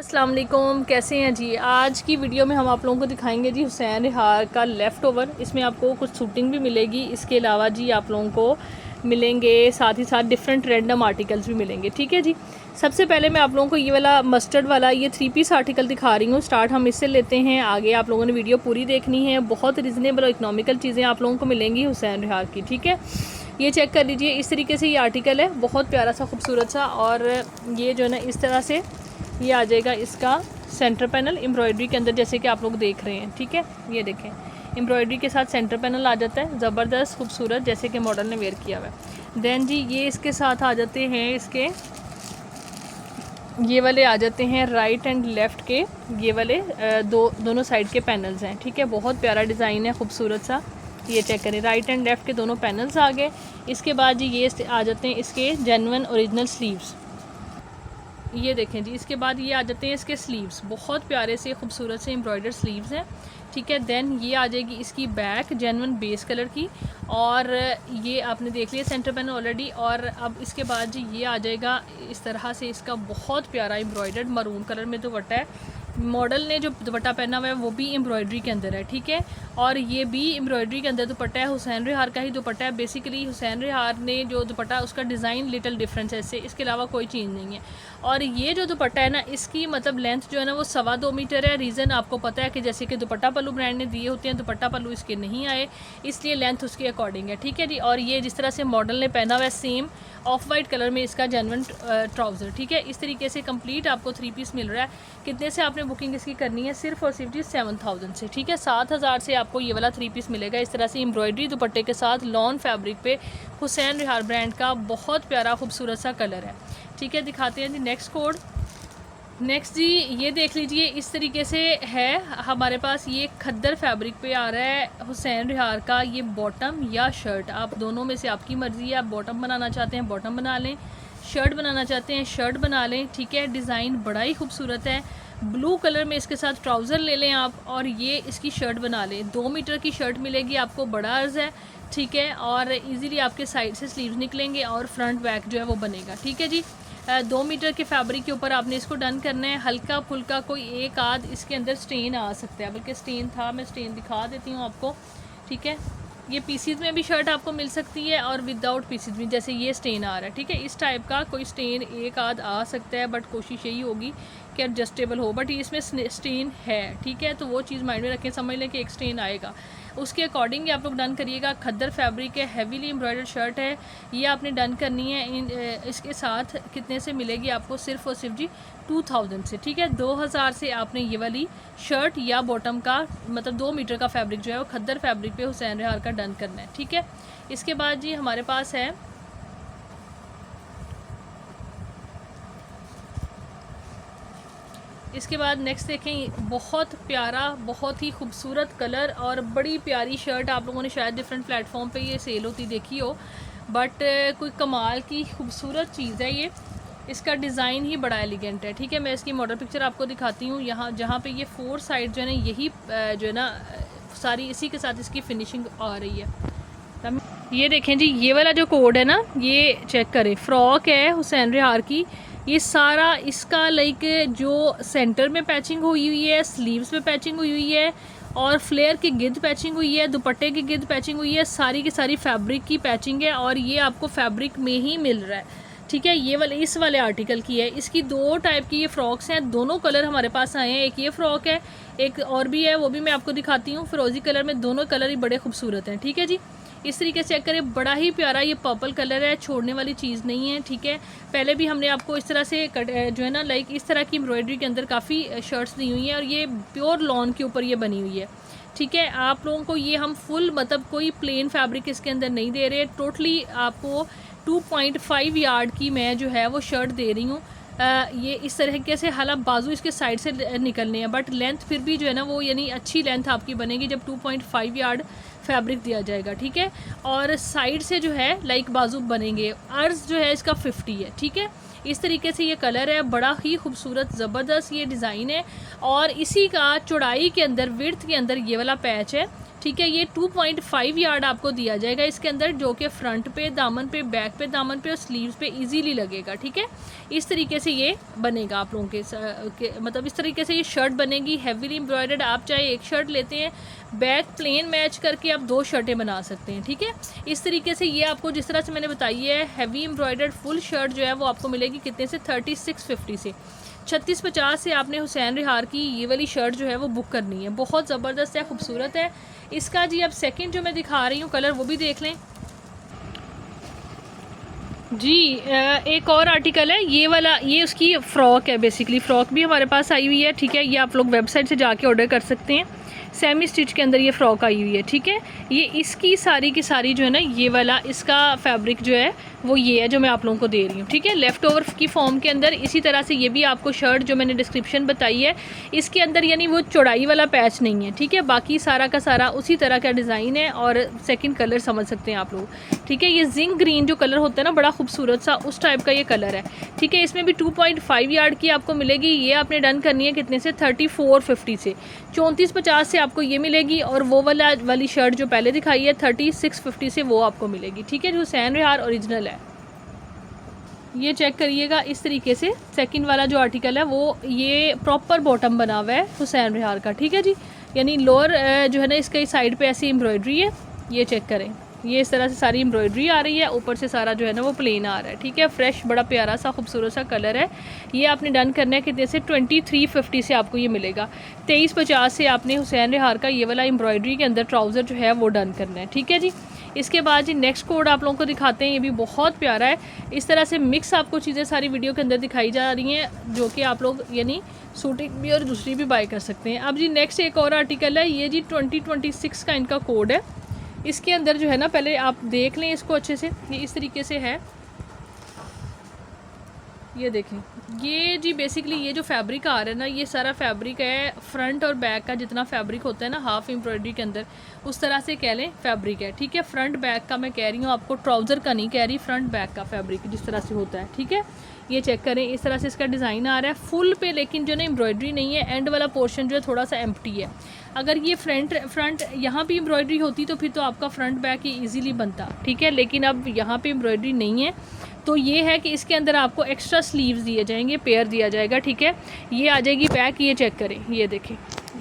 अस्सलाम वालेकुम, कैसे हैं जी। आज की वीडियो में हम आप लोगों को दिखाएंगे जी हुसैन रिहार का लेफ़्ट ओवर। इसमें आपको कुछ शूटिंग भी मिलेगी, इसके अलावा जी आप लोगों को मिलेंगे साथ ही साथ डिफरेंट रैंडम आर्टिकल्स भी मिलेंगे। ठीक है जी। सबसे पहले मैं आप लोगों को ये वाला मस्टर्ड वाला ये 3 पीस आर्टिकल दिखा रही हूँ। स्टार्ट हम इससे लेते हैं। आगे आप लोगों ने वीडियो पूरी देखनी है। बहुत रिजनेबल और इकनॉमिकल चीज़ें आप लोगों को मिलेंगी हुसैन रिहार की। ठीक है, ये चेक कर लीजिए। इस तरीके से ये आर्टिकल है, बहुत प्यारा सा खूबसूरत सा। और ये जो है ना इस तरह से ये आ जाएगा इसका सेंटर पैनल एम्ब्रॉयडरी के अंदर, जैसे कि आप लोग देख रहे हैं। ठीक है, ये देखें एम्ब्रॉयडरी के साथ सेंटर पैनल आ जाता है, ज़बरदस्त खूबसूरत, जैसे कि मॉडल ने वेयर किया हुआ है। देन जी ये इसके साथ आ जाते हैं, इसके ये वाले आ जाते हैं राइट एंड लेफ़्ट के, ये वाले दोनों साइड के पैनल्स हैं। ठीक है, बहुत प्यारा डिज़ाइन है, खूबसूरत सा। ये चेक करें, राइट एंड लेफ़्ट के दोनों पैनल्स आ गए। इसके बाद जी ये आ जाते हैं इसके जेन्युइन ओरिजिनल स्लीव्स। ये देखें जी, इसके बाद ये आ जाते हैं इसके स्लीव्स, बहुत प्यारे से खूबसूरत से एम्ब्रॉयडर्ड स्लीव्स हैं। ठीक है, देन ये आ जाएगी इसकी बैक जेन्युइन बेस कलर की, और ये आपने देख लिया सेंटर पैनल ऑलरेडी। और अब इसके बाद जी ये आ जाएगा इस तरह से, इसका बहुत प्यारा एम्ब्रॉयडर्ड मरून कलर में दुपट्टा है। मॉडल ने जो दुपट्टा पहना हुआ है वो भी एम्ब्रॉयडरी के अंदर है। ठीक है, और ये भी एम्ब्रॉयडरी के अंदर दुपट्टा है, हुसैन रिहार का ही दुपट्टा है। बेसिकली हुसैन रिहार ने जो दुपट्टा उसका डिज़ाइन लिटिल डिफरेंस है इससे, इसके अलावा कोई चीज़ नहीं है। और ये जो दुपट्टा है ना, इसकी मतलब लेंथ जो है ना वो 2.25 मीटर है। रीज़न आपको पता है कि जैसे कि दुपट्टा पल्लू ब्रांड ने दिए होते हैं, दुपट्टा पल्लू इसके नहीं आए, इसलिए लेंथ उसके अकॉर्डिंग है। ठीक है जी, और ये जिस तरह से मॉडल ने पहना हुआ है सेम ऑफ वाइट कलर में इसका जेन्युइन ट्राउज़र। ठीक है, इस तरीके से कंप्लीट आपको 3 पीस मिल रहा है। कितने से आपने बुकिंग इसकी करनी है? सिर्फ और सिर्फ जी 7000 से। ठीक है, 7000 से आपको ये वाला 3 पीस मिलेगा इस तरह से एम्ब्रॉयडरी दुपट्टे के साथ, लॉन फैब्रिक पे, हुसैन रिहार ब्रांड का बहुत प्यारा खूबसूरत सा कलर है। ठीक है, दिखाते हैं जी नेक्स्ट कोड। नेक्स्ट जी ये देख लीजिए, इस तरीके से है हमारे पास, ये खद्दर फैब्रिक पे आ रहा है हुसैन रिहार का ये बॉटम या शर्ट। आप दोनों में से आपकी मर्ज़ी है, आप बॉटम बनाना चाहते हैं बॉटम बना लें, शर्ट बनाना चाहते हैं शर्ट बना लें। ठीक है, डिज़ाइन बड़ा ही खूबसूरत है, ब्लू कलर में इसके साथ ट्राउज़र ले लें आप, और ये इसकी शर्ट बना लें। 2 मीटर की शर्ट मिलेगी आपको, बड़ा अर्ज़ है। ठीक है, और इजीली आपके साइड से स्लीव्स निकलेंगे और फ्रंट बैक जो है वो बनेगा। ठीक है जी, 2 मीटर के फैब्रिक के ऊपर आपने इसको डन करना है। हल्का फुल्का कोई एक आध इसके अंदर स्टेन आ सकता है, बल्कि स्टेन था, मैं स्टेन दिखा देती हूँ आपको। ठीक है, ये पीसीज में भी शर्ट आपको मिल सकती है और विदाउट पीसीज में, जैसे ये स्टेन आ रहा है। ठीक है, इस टाइप का कोई स्टेन एक आध आ सकता है, बट कोशिश यही होगी कि एडजस्टेबल हो, बट इसमें स्टेन है। ठीक है, तो वो चीज़ माइंड में रखें, समझ लें कि एक स्टेन आएगा, उसके अकॉर्डिंग आप लोग डन करिएगा। खद्दर फैब्रिक है, हैवीली एम्ब्रॉयडर्ड शर्ट है, ये आपने डन करनी है। इसके साथ कितने से मिलेगी आपको? सिर्फ और सिर्फ जी 2000 से। ठीक है, 2000 से आपने ये वाली शर्ट या बॉटम का मतलब 2 मीटर का फैब्रिक जो है वो खद्दर फैब्रिक पे हुसैन रिहार का डन करना है। ठीक है, इसके बाद जी हमारे पास है इसके बाद नेक्स्ट देखें, बहुत प्यारा, बहुत ही खूबसूरत कलर और बड़ी प्यारी शर्ट। आप लोगों ने शायद डिफरेंट प्लेटफॉर्म पे ये सेल होती देखी हो, बट कोई कमाल की खूबसूरत चीज़ है ये। इसका डिज़ाइन ही बड़ा एलिगेंट है। ठीक है, मैं इसकी मॉडल पिक्चर आपको दिखाती हूँ। यहाँ जहाँ पे ये 4 साइड जो है ना, यही जो है ना सारी इसी के साथ इसकी फिनिशिंग आ रही है। ये देखें जी, ये वाला जो कोड है ना, ये चेक करें, फ्रॉक है हुसैन रिहार की। ये सारा इसका लाइक जो सेंटर में पैचिंग हुई हुई है, स्लीव्स में पैचिंग हुई हुई है, और फ्लेयर की गिद्द पैचिंग हुई है, दुपट्टे की गिद्द पैचिंग हुई है, सारी की सारी फैब्रिक की पैचिंग है, और ये आपको फैब्रिक में ही मिल रहा है। ठीक है, ये वाले इस वाले आर्टिकल की है। इसकी 2 टाइप की ये फ्रॉक्स हैं, दोनों कलर हमारे पास आए हैं। एक ये फ्रॉक है, एक और भी है, वो भी मैं आपको दिखाती हूँ, फिरोजी कलर में। दोनों कलर ही बड़े खूबसूरत हैं। ठीक है जी, इस तरीके से चेक करें, बड़ा ही प्यारा ये पर्पल कलर है, छोड़ने वाली चीज़ नहीं है। ठीक है, पहले भी हमने आपको इस तरह से जो है ना लाइक इस तरह की एम्ब्रॉयडरी के अंदर काफ़ी शर्ट्स दी हुई हैं, और ये प्योर लॉन के ऊपर ये बनी हुई है। ठीक है, आप लोगों को ये हम फुल मतलब कोई प्लेन फैब्रिक इसके अंदर नहीं दे रहे, टोटली आपको 2.5 यार्ड की मैं जो है वो शर्ट दे रही हूँ। ये इस तरीके से, हालांकि बाजू इसके साइड से निकलने हैं, बट लेंथ फिर भी जो है ना वो यानी अच्छी लेंथ आपकी बनेगी जब 2.5 यार्ड फैब्रिक दिया जाएगा। ठीक है, और साइड से जो है लाइक बाजू बनेंगे। अर्ज जो है इसका 50 है। ठीक है, इस तरीके से ये कलर है, बड़ा ही खूबसूरत ज़बरदस्त ये डिज़ाइन है, और इसी का चौड़ाई के अंदर, विड्थ के अंदर ये वाला पैच है। ठीक है। ये 2.5 यार्ड आपको दिया जाएगा इसके अंदर, जो कि फ्रंट पे, दामन पे, बैक पे, दामन पे और स्लीव्स पे इजीली लगेगा। ठीक है, इस तरीके से ये बनेगा आप लोगों के मतलब इस तरीके से ये शर्ट बनेगी हैवीली एम्ब्रॉयडर्ड। आप चाहे एक शर्ट लेते हैं, बैक प्लेन मैच करके आप 2 शर्टें बना सकते हैं। ठीक है, इस तरीके से ये आपको जिस तरह से मैंने बताई है हैवी एम्ब्रॉयडर्ड फुल शर्ट जो है वो आपको मिलेगी कितने से, 3650 से। 3650 से आपने हुसैन रिहार की ये वाली शर्ट जो है वो बुक करनी है। बहुत ज़बरदस्त है, खूबसूरत है। इसका जी अब सेकंड जो मैं दिखा रही हूँ कलर, वो भी देख लें जी। एक और आर्टिकल है ये वाला, ये उसकी फ़्रॉक है। बेसिकली फ़्रॉक भी हमारे पास आई हुई है। ठीक है, ये आप लोग वेबसाइट से जाके ऑर्डर कर सकते हैं। सेमी स्टिच के अंदर ये फ़्रॉक आई हुई है। ठीक है, ये इसकी सारी की सारी जो है ना, ये वाला इसका फैब्रिक जो है वो ये है जो मैं आप लोगों को दे रही हूँ। ठीक है, लेफ़्ट ओवर की फॉर्म के अंदर। इसी तरह से ये भी आपको शर्ट जो मैंने डिस्क्रिप्शन बताई है इसके अंदर यानी वो चौड़ाई वाला पैच नहीं है। ठीक है, बाकी सारा का सारा उसी तरह का डिज़ाइन है। और सेकंड कलर समझ सकते हैं आप लोग। ठीक है, ये जिंक ग्रीन जो कलर होता है ना, बड़ा खूबसूरत सा उस टाइप का ये कलर है। ठीक है, इसमें भी 2.5 यार्ड की आपको मिलेगी। ये आपने डन करनी है कितने से, 3450 से। 3450 से आपको ये मिलेगी। और वो वाली शर्ट जो पहले दिखाई है 3650 से वो आपको मिलेगी। ठीक है, जो हुसैन रिहार ओरिजिनल है। ये चेक करिएगा इस तरीके से। सेकंड वाला जो आर्टिकल है वो ये प्रॉपर बॉटम बना हुआ है हुसैन रिहार का। ठीक है जी, यानी लोअर जो है ना इसके साइड पे ऐसी एम्ब्रॉयडरी है। ये चेक करें, ये इस तरह से सारी एम्ब्रॉयडरी आ रही है, ऊपर से सारा जो है ना वो प्लेन आ रहा है। ठीक है, फ्रेश बड़ा प्यारा सा खूबसूरत सा कलर है। ये आपने डन करना है कितने से, 2350 से आपको ये मिलेगा। 2350 से आपने हुसैन रिहार का ये वाला एम्ब्रॉयडरी के अंदर ट्राउज़र जो है वो डन करना है। ठीक है जी, इसके बाद जी नेक्स्ट कोड आप लोगों को दिखाते हैं। ये भी बहुत प्यारा है। इस तरह से मिक्स आपको चीज़ें सारी वीडियो के अंदर दिखाई जा रही हैं, जो कि आप लोग यानी सूटिंग भी और दूसरी भी बाय कर सकते हैं। अब जी नेक्स्ट एक और आर्टिकल है, ये जी 2026 का इनका कोड है। इसके अंदर जो है ना, पहले आप देख लें इसको अच्छे से। ये इस तरीके से है, ये देखें। ये जी बेसिकली ये जो फैब्रिक आ रहा है ना, ये सारा फैब्रिक है फ्रंट और बैक का जितना फैब्रिक होता है ना हाफ एम्ब्रॉयडरी के अंदर, उस तरह से कह लें फैब्रिक है। ठीक है, फ्रंट बैक का मैं कह रही हूँ आपको, ट्राउज़र का नहीं कह रही, फ्रंट बैक का फैब्रिक जिस तरह से होता है। ठीक है, ये चेक करें, इस तरह से इसका डिज़ाइन आ रहा है फुल पे, लेकिन जो ना एम्ब्रॉयडरी नहीं है। एंड वाला पोर्शन जो है थोड़ा सा एम्प्टी है। अगर ये फ्रंट यहाँ पे एम्ब्रॉयडरी होती तो फिर तो आपका फ्रंट बैक ये ईजीली बनता। ठीक है, लेकिन अब यहाँ पे एम्ब्रॉयडरी नहीं है, तो ये है कि इसके अंदर आपको एक्स्ट्रा स्लीव्स दिए जाएंगे, पेयर दिया जाएगा। ठीक है, ये आ जाएगी बैक, ये चेक करें, ये देखें,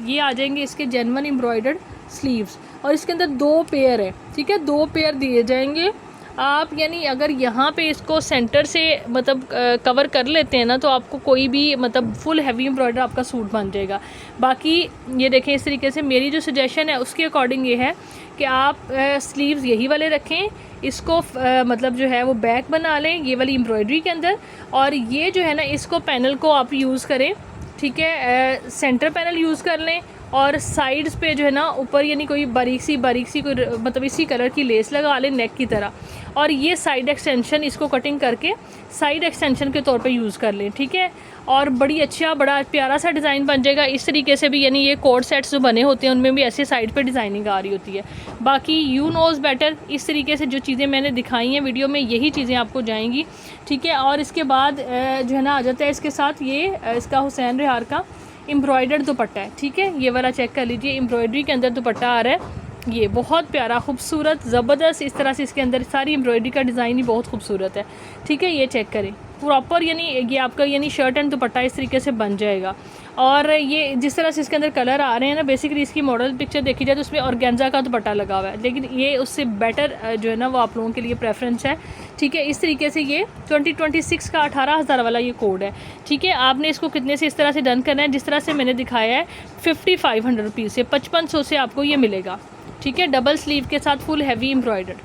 ये आ जाएंगे इसके जेन्युइन एम्ब्रॉयडर्ड स्लीव्स। और इसके अंदर 2 पेयर है। ठीक है, 2 पेयर दिए जाएंगे। आप यानी अगर यहाँ पे इसको सेंटर से मतलब कवर कर लेते हैं ना, तो आपको कोई भी मतलब फुल हैवी एम्ब्रॉयडर आपका सूट बन जाएगा। बाकी ये देखें इस तरीके से, मेरी जो सजेशन है उसके अकॉर्डिंग ये है कि आप स्लीव्स यही वाले रखें, इसको मतलब जो है वो बैक बना लें ये वाली एम्ब्रॉयडरी के अंदर, और ये जो है ना इसको पैनल को आप यूज़ करें। ठीक है, सेंटर पैनल यूज़ कर लें, और साइड्स पे जो है ना ऊपर यानी कोई बारीक सी कोई मतलब इसी कलर की लेस लगा लें नेक की तरह, और ये साइड एक्सटेंशन इसको कटिंग करके साइड एक्सटेंशन के तौर पे यूज़ कर लें। ठीक है, और बड़ा प्यारा सा डिज़ाइन बन जाएगा। इस तरीके से भी यानी ये कोड सेट्स जो बने होते हैं उनमें भी ऐसे साइड पे डिज़ाइनिंग आ रही होती है। बाकी यू नोज़ बेटर, इस तरीके से जो चीज़ें मैंने दिखाई हैं वीडियो में यही चीज़ें आपको जाएंगी। ठीक है, और इसके बाद जो है ना आ जाता है इसके साथ ये इसका हुसैन रिहार का एम्ब्रॉयडर्ड दुपट्टा है। ठीक है, ये वाला चेक कर लीजिए, एम्ब्रॉयडरी के अंदर दुपट्टा आ रहा है। ये बहुत प्यारा खूबसूरत ज़बरदस्त, इस तरह से इसके अंदर सारी एम्ब्रॉयडरी का डिज़ाइन ही बहुत खूबसूरत है। ठीक है, ये चेक करें प्रॉपर, यानी ये आपका यानी शर्ट एंड दुपट्टा इस तरीके से बन जाएगा। और ये जिस तरह से इसके अंदर कलर आ रहे हैं ना, बेसिकली इसकी मॉडल पिक्चर देखी जाए तो उसमें ऑर्गेन्जा का दुपट्टा लगा हुआ है, लेकिन ये उससे बेटर जो है ना वो आप लोगों के लिए प्रेफरेंस है। ठीक है, इस तरीके से ये 2026 का 18,000 वाला ये कोड है। ठीक है, आपने इसको कितने से इस तरह से डन करना है, जिस तरह से मैंने दिखाया है 5500 रुपीज़ से 5500 से आपको ये मिलेगा। ठीक है, डबल स्लीव के साथ फुल हैवी एम्ब्रॉयडर्ड।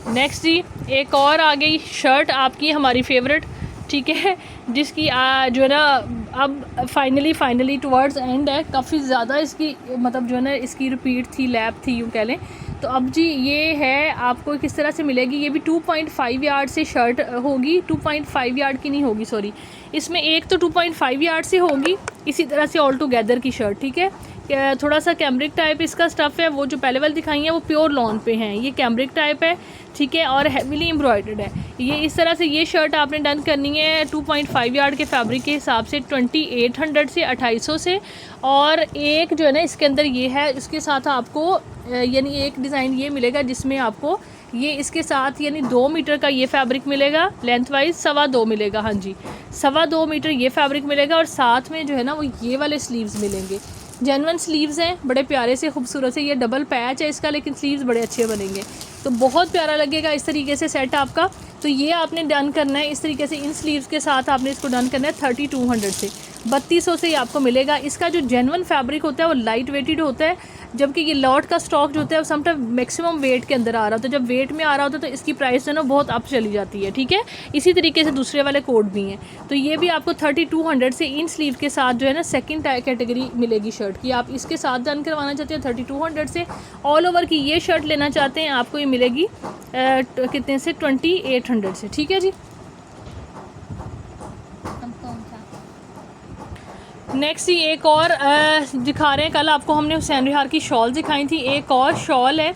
नेक्स्ट जी एक और आ गई शर्ट आपकी हमारी फेवरेट। ठीक है, जिसकी जो है ना अब फाइनली टुवर्ड्स एंड है, काफ़ी ज़्यादा इसकी मतलब जो है ना इसकी रिपीट थी, लैप थी यूँ कह लें। तो अब जी ये है आपको किस तरह से मिलेगी, ये भी 2.5 यार्ड से शर्ट होगी, 2.5 यार्ड की नहीं होगी सॉरी, इसमें एक तो 2.5 यार्ड से होगी, इसी तरह से ऑल टुगेदर की शर्ट। ठीक है, थोड़ा सा कैम्ब्रिक टाइप इसका स्टफ़ है। वो जो पहले वाली दिखाई है वो प्योर लॉन पे हैं, ये कैम्ब्रिक टाइप है, ठीक है, और हैवीली एम्ब्रॉयडर्ड है। ये इस तरह से ये शर्ट आपने डन करनी है 2.5 यार्ड के फैब्रिक के हिसाब से 2800 से 2800 से। और एक जो है ना इसके अंदर ये है, इसके साथ आपको यानी एक डिज़ाइन ये मिलेगा जिसमें आपको ये इसके साथ यानी 2 मीटर का ये फैब्रिक मिलेगा, लेंथ वाइज 2.25 मिलेगा, हाँ जी 2.25 मीटर ये फैब्रिक मिलेगा। और साथ में जो है ना वो ये वाले स्लीव्स मिलेंगे, जेन्युइन स्लीव्स हैं, बड़े प्यारे से खूबसूरत से। ये डबल पैच है इसका, लेकिन स्लीव्स बड़े अच्छे बनेंगे, तो बहुत प्यारा लगेगा इस तरीके से सेट आपका। तो ये आपने डन करना है इस तरीके से, इन स्लीव्स के साथ आपने इसको डन करना है 3200 से, 3200 से ये आपको मिलेगा। इसका जो जेन्युइन फैब्रिक होता है वो लाइट वेटेड होता है, जबकि ये लॉट का स्टॉक जो होता है वो समटाइम मैक्सिमम वेट के अंदर आ रहा होता है। जब वेट में आ रहा होता है तो इसकी प्राइस जो है ना बहुत अप चली जाती है, ठीक है। इसी तरीके से दूसरे वाले कोड भी हैं, तो ये भी आपको 3200 से इन स्लीव के साथ जो है ना सेकंड कैटेगरी मिलेगी शर्ट की। आप इसके साथ डन करवाना चाहते हैं 3200 से, ऑल ओवर की ये शर्ट लेना चाहते हैं आपको ये मिलेगी कितने से 2800 से, ठीक है जी। नेक्स्ट ही एक और दिखा रहे हैं, कल आपको हमने हुसैन रिहार की शॉल दिखाई थी, एक और शॉल है,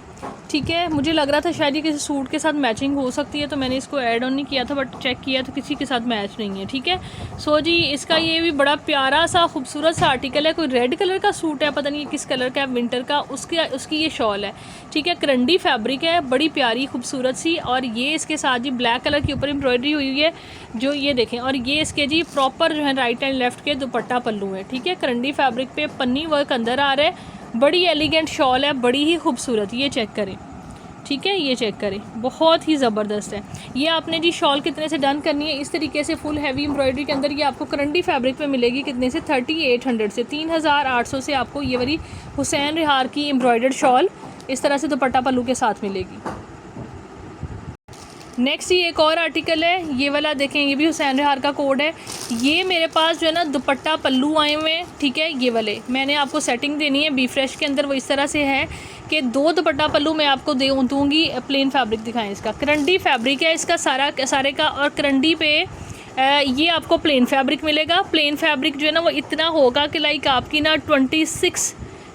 ठीक है। मुझे लग रहा था शायद ये किसी सूट के साथ मैचिंग हो सकती है, तो मैंने इसको ऐड ऑन नहीं किया था, बट चेक किया तो किसी के साथ मैच नहीं है, ठीक है। सो जी इसका ये भी बड़ा प्यारा सा खूबसूरत सा आर्टिकल है, कोई रेड कलर का सूट है, पता नहीं किस कलर का है, विंटर का, उसकी ये शॉल है, ठीक है। करंडी फैब्रिक है, बड़ी प्यारी खूबसूरत सी, और ये इसके साथ जी ब्लैक कलर के ऊपर एम्ब्रॉयडरी हुई है जो ये देखें, और ये इसके जी प्रॉपर जो है राइट एंड लेफ्ट के दुपट्टा पल्लू है, ठीक है। करंडी फैब्रिक पे पन्नी वर्क अंदर आ रहा है, बड़ी एलिगेंट शॉल है, बड़ी ही खूबसूरत, ये चेक करें, ठीक है, ये चेक करें, बहुत ही ज़बरदस्त है। ये आपने जी शॉल कितने से डन करनी है इस तरीके से फुल हैवी एम्ब्रॉयडरी के अंदर, ये आपको करंडी फैब्रिक पे मिलेगी कितने से 3800 से, 3800 से आपको ये वाली हुसैन रिहार की एम्ब्रॉयडर्ड शॉल इस तरह से दुपट्टा पल्लू के साथ मिलेगी। नेक्स्ट ये एक और आर्टिकल है, ये वाला देखें, ये भी हुसैन रिहार का कोड है। ये मेरे पास जो है ना दुपट्टा पल्लू आए हुए हैं, ठीक है। ये वाले मैंने आपको सेटिंग देनी है बी फ्रेश के अंदर, वो इस तरह से है कि 2 दुपट्टा पल्लू मैं आपको दूँगी। प्लेन फैब्रिक दिखाएं, इसका करंडी फैब्रिक है इसका सारे का, और करंडी पे ये आपको प्लेन फैब्रिक मिलेगा। प्लेन फैब्रिक जो है ना वो इतना होगा कि लाइक आपकी ना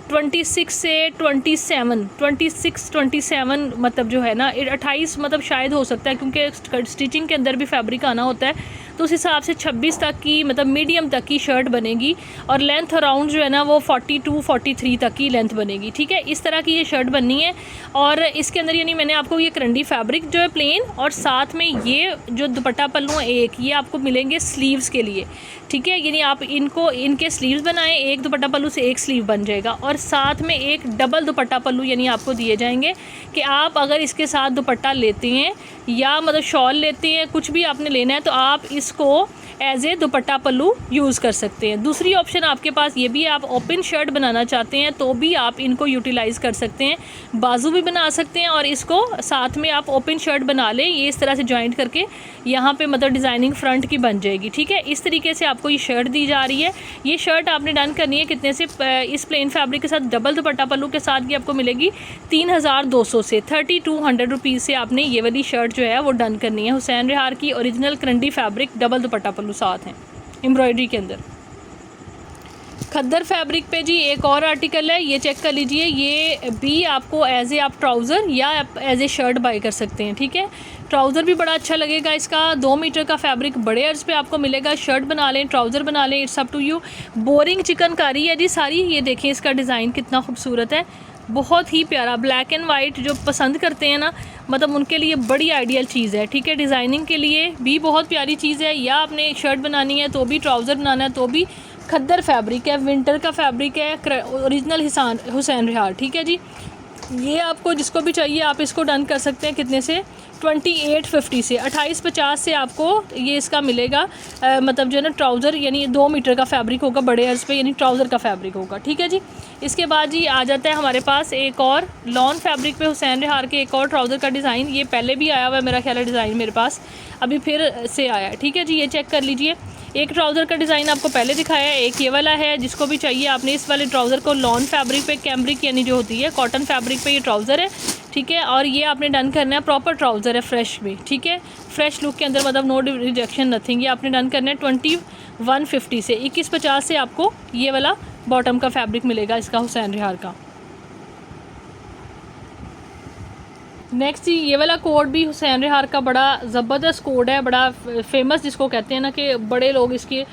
26 से 27 मतलब जो है ना 28 मतलब शायद हो सकता है, क्योंकि स्टिचिंग के अंदर भी फैब्रिक आना होता है, तो उस हिसाब से 26 तक की मतलब मीडियम तक की शर्ट बनेगी, और लेंथ अराउंड जो है ना वो 42-43 तक की लेंथ बनेगी, ठीक है। इस तरह की ये शर्ट बननी है, और इसके अंदर यानी मैंने आपको ये करंडी फैब्रिक जो है प्लेन, और साथ में ये जो दुपट्टा पल्लू है एक, ये आपको मिलेंगे स्लीव्स के लिए, ठीक है। यानी आप इनके स्लीव्स बनाएं, एक दुपट्टा पल्लू से एक स्लीव बन जाएगा, और साथ में एक डबल दुपट्टा पल्लू यानी आपको दिए जाएंगे कि आप अगर इसके साथ दुपट्टा लेते हैं या मतलब शॉल लेते हैं, कुछ भी आपने लेना है, तो आप इसको as a dupatta pallu use कर सकते हैं। दूसरी ऑप्शन आपके पास ये भी है, आप ओपन शर्ट बनाना चाहते हैं तो भी आप इनको यूटिलाइज़ कर सकते हैं, बाजू भी बना सकते हैं, और इसको साथ में आप ओपन शर्ट बना लें, ये इस तरह से जॉइंट करके यहाँ पे मतलब डिज़ाइनिंग फ्रंट की बन जाएगी, ठीक है। इस तरीके से आपको ये शर्ट दी जा रही है। ये शर्ट आपने डन करनी है कितने से, इस प्लेन फैब्रिक के साथ डबल दुपट्टा पल्लू के साथ, ये आपको मिलेगी 3200 से, 3200 रुपीज़ से आपने ये वाली शर्ट जो है वो डन करनी है। हुसैन रिहार की ओरिजिनल करंडी फैब्रिक, डबल दुपट्टा पल्लू साथ हैं एम्ब्रॉयडरी के अंदर। खद्दर फैब्रिक पे जी एक और आर्टिकल है, ये चेक कर लीजिए, ये भी आपको एज ए आप ट्राउज़र या एज ए शर्ट बाय कर सकते हैं, ठीक है। ट्राउज़र भी बड़ा अच्छा लगेगा इसका, 2 मीटर का फैब्रिक बड़े अर्ज पे आपको मिलेगा। शर्ट बना लें, ट्राउज़र बना लें, it's up to you. Boring chikankari है जी सारी, ये देखें इसका डिज़ाइन कितना खूबसूरत है, बहुत ही प्यारा। ब्लैक एंड वाइट जो पसंद करते हैं ना, मतलब उनके लिए बड़ी आइडियल चीज़ है, ठीक है। डिज़ाइनिंग के लिए भी बहुत प्यारी चीज़ है, या आपने शर्ट बनानी है तो भी, ट्राउज़र बनाना है तो भी। खद्दर फैब्रिक है, विंटर का फैब्रिक है, ओरिजिनल हुसैन रिहार, ठीक है जी। ये आपको जिसको भी चाहिए आप इसको डन कर सकते हैं कितने से, 2850 से, 2850 से आपको ये इसका मिलेगा। मतलब जो है ना ट्राउज़र यानी 2 मीटर का फैब्रिक होगा बड़े अर्ज पे, यानी ट्राउज़र का फैब्रिक होगा, ठीक है जी। इसके बाद जी आ जाता है हमारे पास एक और लॉन फैब्रिक पे हुसैन रिहार के एक और ट्राउज़र का डिज़ाइन। ये पहले भी आया हुआ है मेरा ख्याल है डिज़ाइन मेरे पास, अभी फिर से आया है, ठीक है जी। ये चेक कर लीजिए, एक ट्राउज़र का डिज़ाइन आपको पहले दिखाया है, एक ये वाला है। जिसको भी चाहिए आपने इस वाले ट्राउज़र को लॉन फैब्रिक पे, कैम्ब्रिक यानी जो होती है कॉटन फैब्रिक पे ये ट्राउज़र है, ठीक है। और ये आपने डन करना है, प्रॉपर ट्राउज़र है फ्रेश में, ठीक है। फ्रेश लुक के अंदर मतलब नो रिजेक्शन नथिंग, ये आपने डन करना है 2150 से, 2150 से आपको ये वाला बॉटम का फैब्रिक मिलेगा इसका हुसैन रिहार का। नेक्स्ट जी ये वाला कोड भी हुसैन रिहार का बड़ा ज़बरदस्त कोड है, बड़ा फेमस जिसको कहते हैं ना कि बड़े लोग इसकी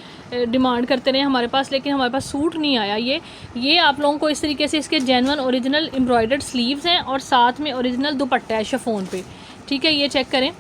डिमांड करते रहे हमारे पास, लेकिन हमारे पास सूट नहीं आया। ये आप लोगों को इस तरीके से इसके जेन्युइन ओरिजिनल एम्ब्रॉयडर्ड स्लीव्स हैं और साथ में ओरिजिनल दुपट्टा है शिफॉन पे, ठीक है। ये चेक करें,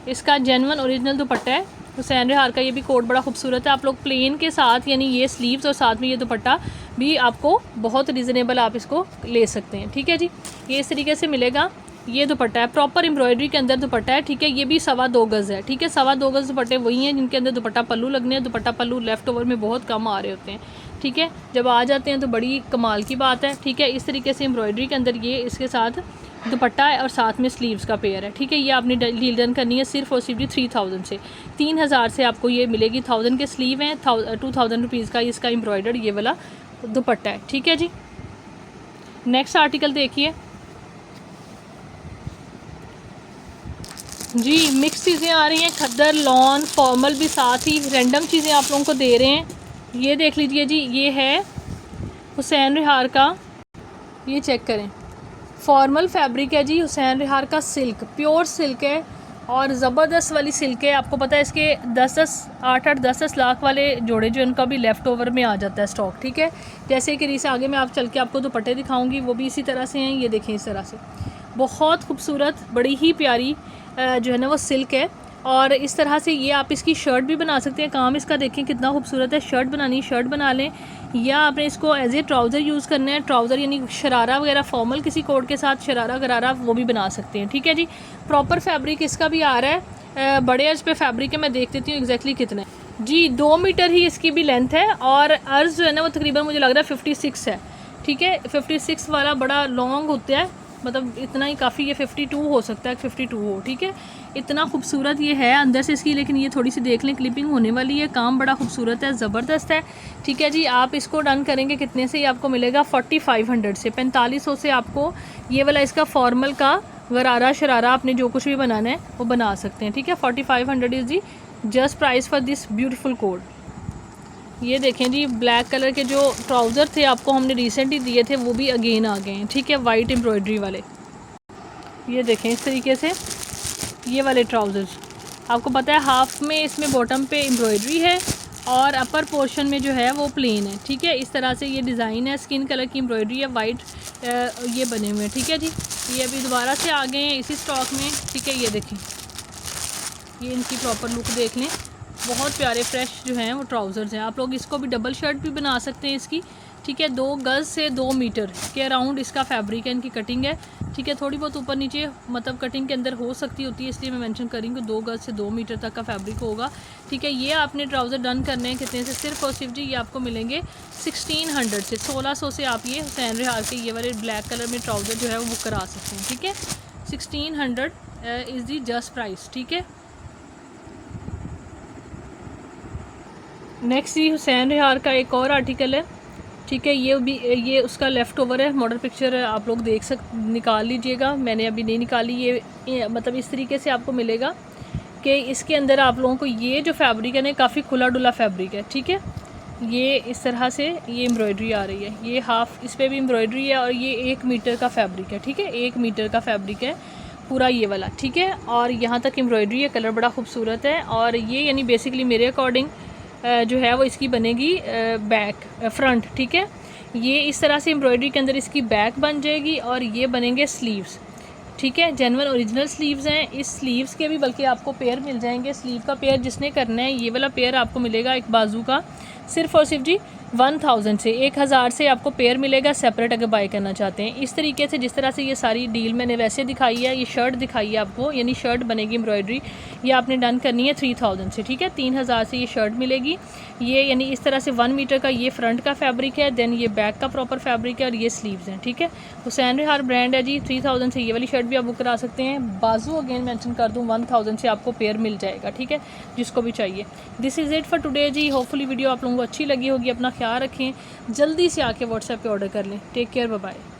इसका जेन्युइन ओरिजिनल दुपट्टा है हुसैन रिहार का। ये भी कोड बड़ा खूबसूरत है। आप लोग प्लेन के साथ यानी ये स्लीव्स और साथ में ये दुपट्टा भी आपको बहुत रिजनेबल आप इसको ले सकते हैं, ठीक है जी। ये इस तरीके से मिलेगा। ये दुपट्टा है, प्रॉपर एम्ब्रॉयडरी के अंदर दुपट्टा है, ठीक है। ये भी 2.25 गज़ है, ठीक है। 2.25 गज़ दुपट्टे वही हैं जिनके अंदर दुपट्टा पल्लू लगने हैं। दुपट्टा पल्लू लेफ़्ट ओवर में बहुत कम आ रहे होते हैं, ठीक है। जब आ जाते हैं तो बड़ी कमाल की बात है, ठीक है। इस तरीके से एम्ब्रॉयडरी के अंदर ये इसके साथ दुपट्टा है और साथ में स्लीव्स का पेयर है, ठीक है। ये आपने डील डन करनी है सिर्फ और सिर्फ 3000 से, 3000 से आपको ये मिलेगी। 1000 के स्लीव हैं, 2000 रुपीज़ का इसका एम्ब्रॉयडर्ड ये वाला दुपट्टा है, ठीक है जी। नेक्स्ट आर्टिकल देखिए जी, मिक्स चीज़ें आ रही हैं, खद्दर लॉन फॉर्मल भी साथ ही रैंडम चीज़ें आप लोगों को दे रहे हैं। ये देख लीजिए जी, ये है हुसैन रिहार का, ये चेक करें, फॉर्मल फैब्रिक है जी हुसैन रिहार का, सिल्क प्योर सिल्क है और ज़बरदस्त वाली सिल्क है। आपको पता है इसके 8-10 लाख वाले जोड़े जो इनका भी लेफ़्ट ओवर में आ जाता है स्टॉक, ठीक है। जैसे कि रीस आगे मैं आप चल के आपको दुपट्टे दिखाऊंगी, वो भी इसी तरह से हैं। ये देखें इस तरह से बहुत खूबसूरत, बड़ी ही प्यारी जो है ना वो सिल्क है। और इस तरह से ये आप इसकी शर्ट भी बना सकते हैं। काम इसका देखें कितना खूबसूरत है। शर्ट बनानी शर्ट बना लें, या आपने इसको एज ए ट्राउज़र यूज़ करना है, ट्राउज़र यानी शरारा वगैरह फॉर्मल किसी कोड के साथ शरारा गरारा वो भी बना सकते हैं, ठीक है जी। प्रॉपर फैब्रिक इसका भी आ रहा है, बड़े अर्ज पे फैब्रिक है। मैं देख देती हूँ एग्जैक्टली कितना है जी। 2 मीटर ही इसकी भी लेंथ है और अर्ज जो है ना वो तकरीबन मुझे लग रहा है 56 है, ठीक है। 56 वाला बड़ा लॉन्ग होता है, मतलब इतना ही काफ़ी, ये 52 हो सकता है, 52 हो, ठीक है। इतना खूबसूरत ये है अंदर से इसकी, लेकिन ये थोड़ी सी देख लें, क्लिपिंग होने वाली है। काम बड़ा खूबसूरत है, ज़बरदस्त है, ठीक है जी। आप इसको डन करेंगे कितने से, ये आपको मिलेगा 4500 से, 4500 से आपको ये वाला इसका फॉर्मल का गरारा शरारा आपने जो कुछ भी बनाना है वो बना सकते हैं, ठीक है। 4500 is the just price for this beautiful code. ये देखें जी, ब्लैक कलर के जो ट्राउज़र थे आपको हमने रिसेंटली दिए थे वो भी अगेन आ गए हैं, ठीक है, वाइट एम्ब्रॉयडरी वाले। ये देखें इस तरीके से ये वाले ट्राउज़र्स, आपको पता है हाफ में इसमें बॉटम पे एम्ब्रॉयडरी है और अपर पोर्शन में जो है वो प्लेन है, ठीक है। इस तरह से ये डिज़ाइन है, स्किन कलर की एम्ब्रॉयडरी है, वाइट ये बने हुए हैं, ठीक है जी। ये अभी दोबारा से आ गए हैं इसी स्टॉक में, ठीक है। ये देखें, ये इनकी प्रॉपर लुक देख लें, बहुत प्यारे फ्रेश जो हैं वो ट्राउज़र्स हैं। आप लोग इसको भी डबल शर्ट भी बना सकते हैं इसकी, ठीक है। 2 गज़ से 2 मीटर के अराउंड इसका फैब्रिक है, इनकी कटिंग है, ठीक है। थोड़ी बहुत ऊपर नीचे मतलब कटिंग के अंदर हो सकती होती है, इसलिए मैं मेंशन करी कि 2 गज़ से 2 मीटर तक का फैब्रिक होगा, ठीक है। ये आपने ट्राउज़र डन करने हैं कितने से, सिर्फ और सिर्फ जी ये आपको मिलेंगे 1600 से, 1600 से आप ये हुसैन रिहार के ये वाले ब्लैक कलर में ट्राउज़र जो है वो बुक करा सकते हैं, ठीक है। 1600 इज़ दी जस्ट प्राइस, ठीक है। नेक्स्ट ये हुसैन रिहार का एक और आर्टिकल है, ठीक है। ये भी ये उसका लेफ़्ट ओवर है, मॉडल पिक्चर आप लोग निकाल लीजिएगा, मैंने अभी नहीं निकाली। ये मतलब इस तरीके से आपको मिलेगा कि इसके अंदर आप लोगों को ये जो फैब्रिक है ना काफ़ी खुला डुला फैब्रिक है, ठीक है। ये इस तरह से ये एम्ब्रॉयडरी आ रही है, ये हाफ इस पर भी एम्ब्रॉयडरी है और ये 1 मीटर का फैब्रिक है, ठीक है। 1 मीटर का फैब्रिक है पूरा ये वाला, ठीक है। और यहाँ तक एम्ब्रॉयडरी है, कलर बड़ा खूबसूरत है। और ये यानी बेसिकली मेरे अकॉर्डिंग जो है वो इसकी बनेगी बैक फ्रंट, ठीक है। ये इस तरह से एम्ब्रॉयडरी के अंदर इसकी बैक बन जाएगी और ये बनेंगे स्लीव्स, ठीक है। जेन्युइन ओरिजिनल स्लीव्स हैं। इस स्लीव्स के भी बल्कि आपको पेयर मिल जाएंगे। स्लीव का पेयर जिसने करना है ये वाला पेयर आपको मिलेगा एक बाजू का सिर्फ और सिर्फ जी 1000 से, 1000 से आपको पेयर मिलेगा सेपरेट अगर बाय करना चाहते हैं। इस तरीके से जिस तरह से ये सारी डील मैंने वैसे दिखाई है, ये शर्ट दिखाई है आपको, यानी शर्ट बनेगी एम्ब्रॉयडरी, ये आपने डन करनी है 3000 से, ठीक है। 3000 से ये शर्ट मिलेगी। ये यानी इस तरह से 1 मीटर का ये फ्रंट का फैब्रिक है, देन ये बैक का प्रॉपर फैब्रिक है और ये स्लीव्स हैं, ठीक है। हुसैन रिहार ब्रांड है जी। 3000 से ये वाली शर्ट भी आप बुक करा सकते हैं। बाजू अगेन मेंशन कर दूँ 1000 से आपको पेयर मिल जाएगा, ठीक है, जिसको भी चाहिए। This is it for today जी। होपफुली वीडियो आप लोगों को अच्छी लगी होगी। अपना ख्याल रखें, जल्दी से आके व्हाट्सएप पे ऑर्डर कर लें। Take care, bye bye.